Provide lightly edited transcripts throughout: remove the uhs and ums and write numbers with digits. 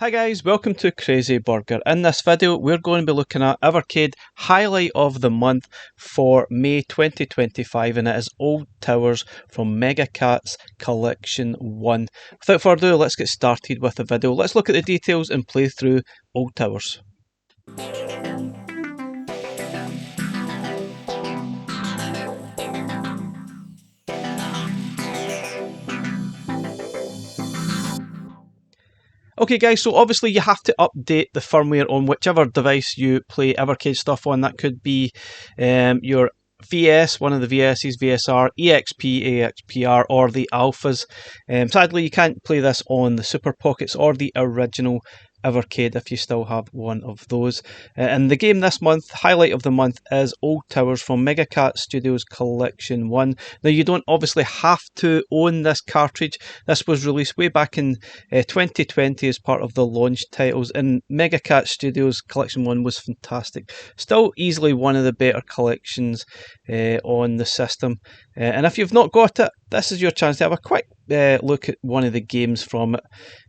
Hi guys, welcome to Crazy Burger. In this video we're going to be looking at Evercade Highlight of the Month for May 2025, and it is Old Towers from Mega Cats Collection 1. Without further ado, let's get started with the video. Let's look at the details and play through Old Towers. Okay guys, so obviously you have to update the firmware on whichever device you play Evercade stuff on. That could be your VS, one of the VS's, VSR, EXP, AXPR, or the Alphas. Sadly, you can't play this on the Super Pockets or the original Evercade if you still have one of those. And the game this month, highlight of the month, is Old Towers from Mega Cat Studios Collection 1. Now, you don't obviously have to own this cartridge. This was released way back in 2020 as part of the launch titles, and Mega Cat Studios Collection 1 was fantastic. Still easily one of the better collections on the system. And if you've not got it, this is your chance to have a quick look at one of the games from it.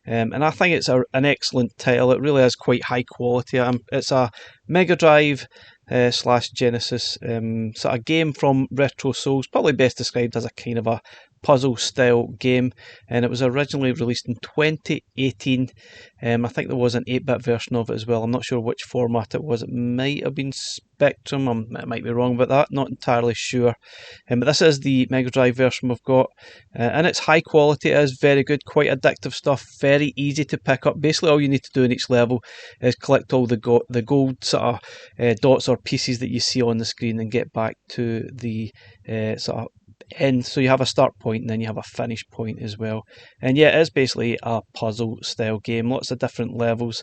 And I think it's an excellent title. It really is quite high quality. It's a Mega Drive / Genesis sort of game from Retro Souls, probably best described as a kind of a puzzle style game, and it was originally released in 2018. I think there was an 8-bit version of it as well. I'm not sure which format it was. It might have been Spectrum. I might be wrong about that, not entirely sure. But this is the Mega Drive version we've got, and it's high quality. It is very good, quite addictive stuff, very easy to pick up. Basically all you need to do in each level is collect all the gold sort of dots or pieces that you see on the screen and get back to the sort of end. So you have a start point and then you have a finish point as well. And yeah, it is basically a puzzle style game, lots of different levels.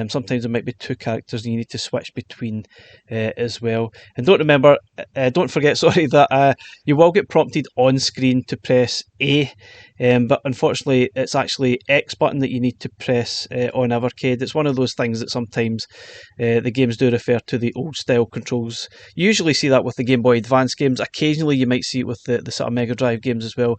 Sometimes there might be two characters and you need to switch between as well. And don't forget sorry, that you will get prompted on screen to press A, but unfortunately it's actually X button that you need to press on Evercade. It's one of those things that sometimes the games do refer to the old style controls. You usually see that with the Game Boy Advance games. Occasionally you might see it with the sort of Mega Drive games as well,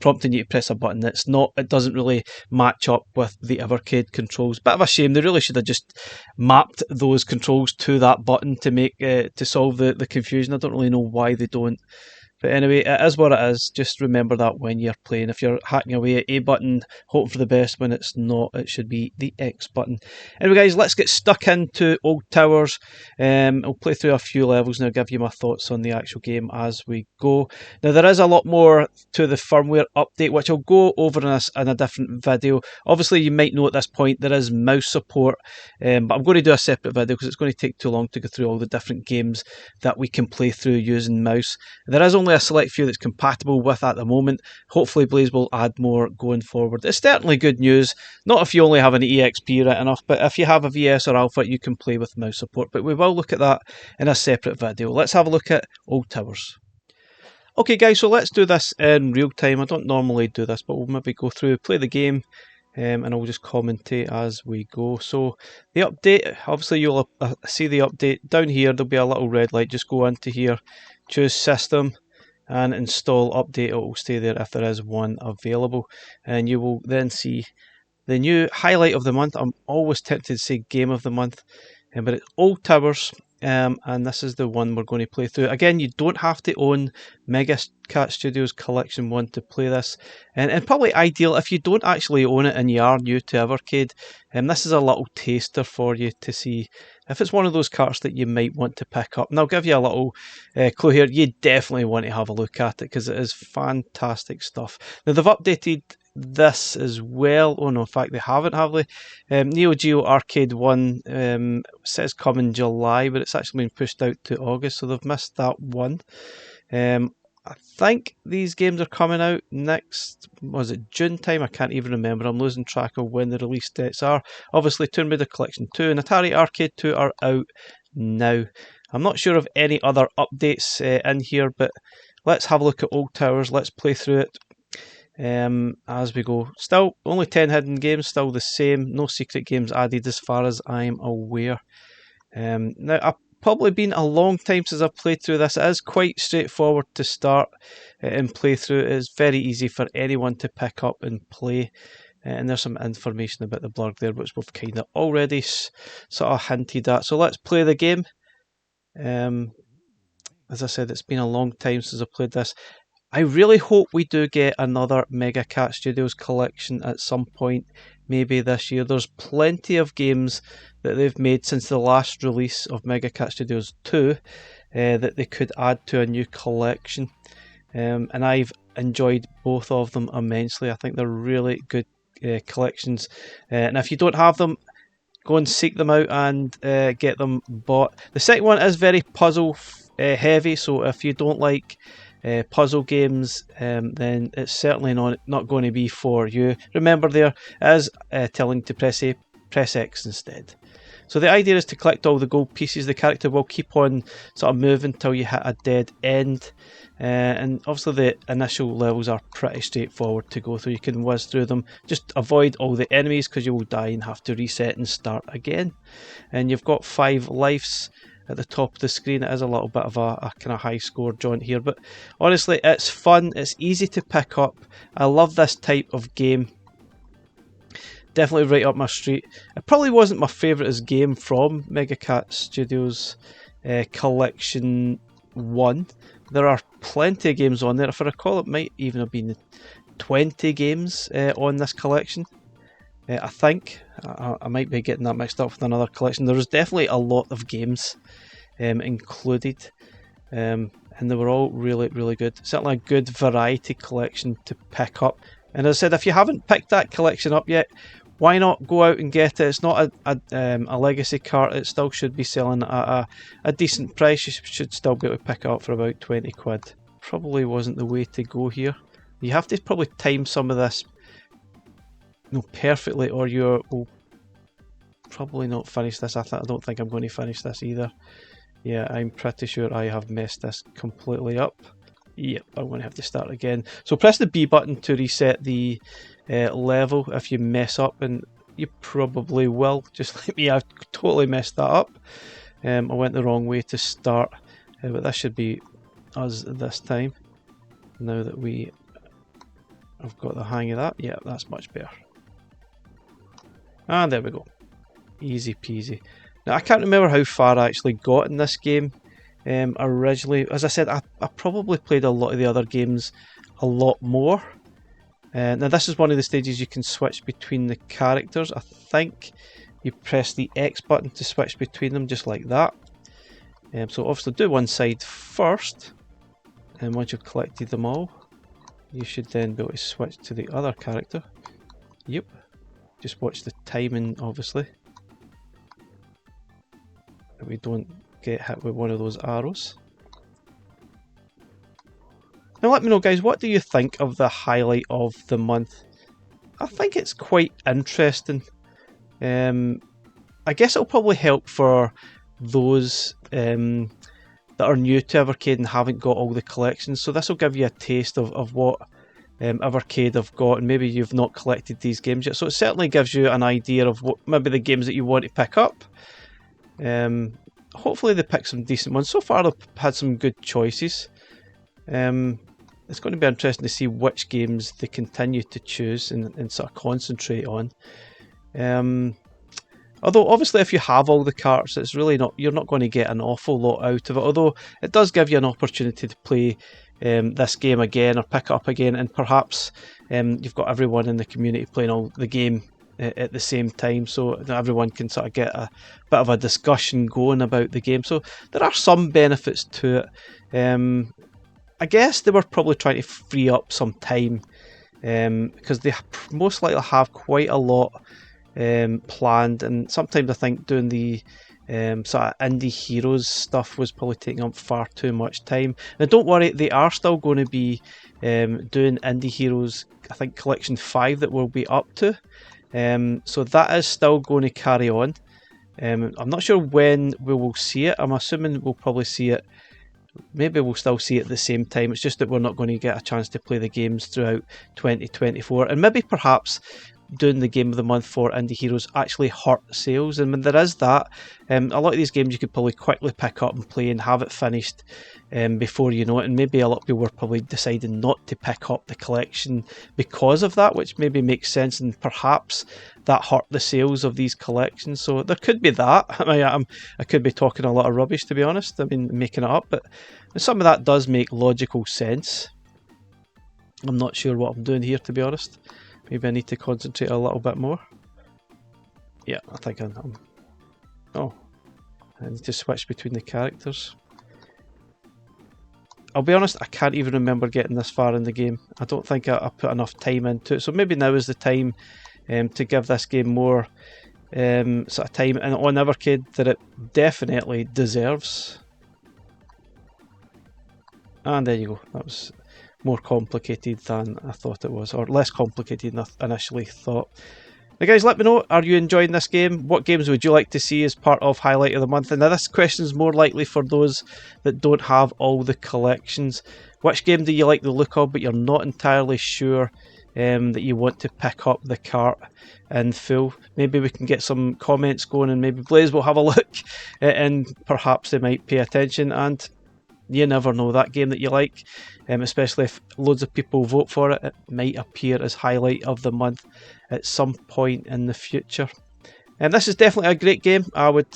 prompting you to press a button it doesn't really match up with the Evercade controls. Bit of a shame. They really should have just mapped those controls to that button to make to solve the confusion. I don't really know why they don't. But anyway, it is what it is. Just remember that when you're playing. If you're hacking away at A button, hope for the best. When it's not, it should be the X button. Anyway, guys, let's get stuck into Old Towers. I'll play through a few levels and I'll give you my thoughts on the actual game as we go. Now, there is a lot more to the firmware update, which I'll go over in a different video. Obviously, you might know at this point there is mouse support, but I'm going to do a separate video because it's going to take too long to go through all the different games that we can play through using mouse. There is only a select few that's compatible with at the moment. Hopefully Blaze will add more going forward. It's certainly good news, not if you only have an EXP written off, but if you have a VS or Alpha you can play with mouse support. But we will look at that in a separate video. Let's have a look at Old Towers. Okay guys, so let's do this in real time. I don't normally do this, but we'll maybe go through, play the game, and I'll just commentate as we go. So the update, obviously you'll see the update down here. There'll be a little red light. Just go into here, choose System, and install update. It will stay there if there is one available, and you will then see the new highlight of the month. I'm always tempted to say game of the month, but it's Old Towers, and this is the one we're going to play through. Again, you don't have to own Mega Cat Studios Collection 1 to play this, and probably ideal if you don't actually own it and you are new to Evercade. This is a little taster for you to see if it's one of those carts that you might want to pick up. And I'll give you a little clue here. You definitely want to have a look at it because it is fantastic stuff. Now, they've updated this as well. Oh no, in fact they haven't, have they? Neo Geo Arcade 1 says come in July, but it's actually been pushed out to August, so they've missed that one. I think these games are coming out next, was it June time? I can't even remember. I'm losing track of when the release dates are. Obviously Tomb Raider Collection 2 and Atari Arcade 2 are out now. I'm not sure of any other updates in here, but let's have a look at Old Towers. Let's play through it as we go. Still only 10 hidden games, still the same. No secret games added as far as I'm aware. Now, I've probably been a long time since I've played through this. It is quite straightforward to start and play through. It is very easy for anyone to pick up and play. And there's some information about the blurg there, which we've kind of already sort of hinted at. So let's play the game. As I said, it's been a long time since I played this. I really hope we do get another Mega Cat Studios collection at some point, maybe this year. There's plenty of games that they've made since the last release of Mega Cat Studios 2 that they could add to a new collection. And I've enjoyed both of them immensely. I think they're really good collections. And if you don't have them, go and seek them out and get them bought. The second one is very puzzle heavy, so if you don't like puzzle games, then it's certainly not going to be for you. Remember, there is telling to press X instead. So the idea is to collect all the gold pieces. The character will keep on sort of moving until you hit a dead end. And obviously the initial levels are pretty straightforward to go through. You can whiz through them. Just avoid all the enemies because you will die and have to reset and start again. And you've got 5 lives at the top of the screen. It is a little bit of a kind of high score jaunt here, but honestly it's fun, it's easy to pick up. I love this type of game. Definitely right up my street. It probably wasn't my favourite game from Mega Cat Studios Collection 1. There are plenty of games on there. If I recall, it might even have been 20 games on this collection. I think. I might be getting that mixed up with another collection. There was definitely a lot of games included. And they were all really, really good. Certainly a good variety collection to pick up. And as I said, if you haven't picked that collection up yet, why not go out and get it? It's not a legacy cart. It still should be selling at a decent price. You should still be able to pick it up for about 20 quid. Probably wasn't the way to go here. You have to probably time some of this perfectly, or you will probably not finish this. I don't think I'm going to finish this either. Yeah, I'm pretty sure I have messed this completely up. Yep, I'm going to have to start again. So press the B button to reset the level if you mess up, and you probably will, just like me. I've totally messed that up. I went the wrong way to start, but this should be us this time. Now that I've got the hang of that, yeah, that's much better. And there we go. Easy peasy. Now, I can't remember how far I actually got in this game originally. As I said, I probably played a lot of the other games a lot more. Now, this is one of the stages you can switch between the characters. I think you press the X button to switch between them, just like that. So obviously do one side first, and once you've collected them all, you should then be able to switch to the other character. Yep. Just watch the timing, obviously, that we don't get hit with one of those arrows. Now let me know, guys, what do you think of the highlight of the month? I think it's quite interesting. I guess it'll probably help for those that are new to Evercade and haven't got all the collections. So this will give you a taste of what Evercade have got, and maybe you've not collected these games yet. So it certainly gives you an idea of what maybe the games that you want to pick up. Hopefully they pick some decent ones. So far they've had some good choices. It's going to be interesting to see which games they continue to choose and sort of concentrate on. Although obviously if you have all the carts, it's really you're not going to get an awful lot out of it. Although it does give you an opportunity to play this game again or pick it up again, and perhaps you've got everyone in the community playing all the game at the same time, so everyone can sort of get a bit of a discussion going about the game. So there are some benefits to it. I guess they were probably trying to free up some time because they most likely have quite a lot planned, and sometimes I think doing the sort of indie heroes stuff was probably taking up far too much time. Now don't worry, they are still going to be doing indie heroes, I think collection 5 that we'll be up to. So that is still going to carry on. I'm not sure when we will see it. I'm assuming we'll probably see it, maybe we'll still see it at the same time. It's just that we're not going to get a chance to play the games throughout 2024, and maybe perhaps doing the Game of the Month for Indie Heroes actually hurt sales. And when there is that, a lot of these games you could probably quickly pick up and play and have it finished before you know it. And maybe a lot of people were probably deciding not to pick up the collection because of that, which maybe makes sense, and perhaps that hurt the sales of these collections. So there could be that. I could be talking a lot of rubbish, to be honest. I mean, making it up, but some of that does make logical sense. I'm not sure what I'm doing here, to be honest. Maybe I need to concentrate a little bit more. Yeah, I think I'm... Oh, I need to switch between the characters. I'll be honest, I can't even remember getting this far in the game. I don't think I put enough time into it. So maybe now is the time to give this game more sort of time and on Evercade that it definitely deserves. And there you go. That was more complicated than I thought it was, or less complicated than I initially thought. Now guys, let me know, are you enjoying this game? What games would you like to see as part of Highlight of the Month? And now this question is more likely for those that don't have all the collections. Which game do you like the look of but you're not entirely sure that you want to pick up the cart in full? Maybe we can get some comments going and maybe Blaze will have a look and perhaps they might pay attention. And you never know, that game that you like, especially if loads of people vote for it, it might appear as Highlight of the Month at some point in the future. And this is definitely a great game. I would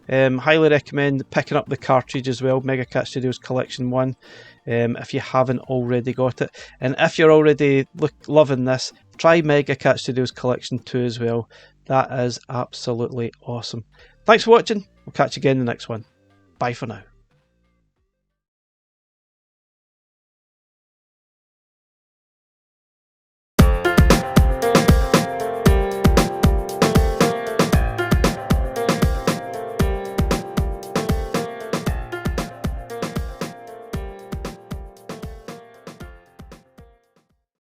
highly recommend picking up the cartridge as well, Mega Cat Studios Collection 1, if you haven't already got it. And if you're already loving this, try Mega Cat Studios Collection 2 as well. That is absolutely awesome. Thanks for watching. We'll catch you again in the next one. Bye for now.